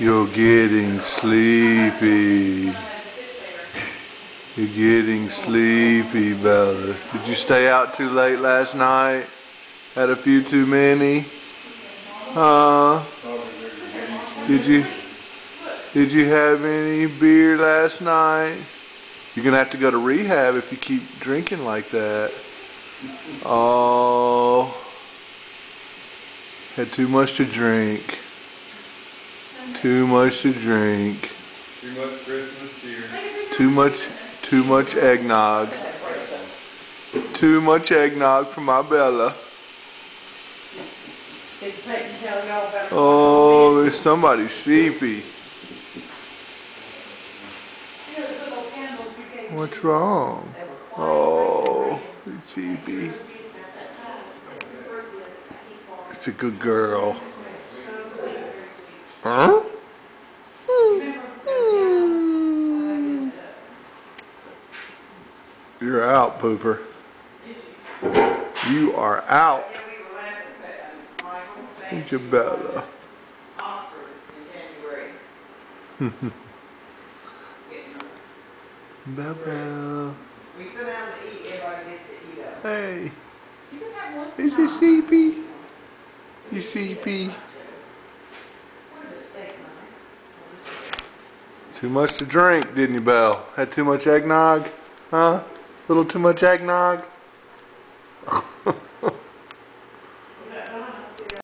You're getting sleepy. You're getting sleepy, Bella. Did you stay out too late last night? Had a few too many? Huh? Did you have any beer last night? You're gonna have to go to rehab if you keep drinking like that. Oh, had too much to drink. Too much to drink. Too much Christmas cheer. Too much eggnog. Too much eggnog for my Bella. Oh, there's somebody sleepy. What's wrong? Oh, it's sleepy. It's a good girl. Huh? You're out, Pooper. You are out. It's your Bella. Bella. Hey. Is it sleepy? You sleepy? Too much to drink, didn't you, Belle? Had too much eggnog? Huh? A little too much eggnog?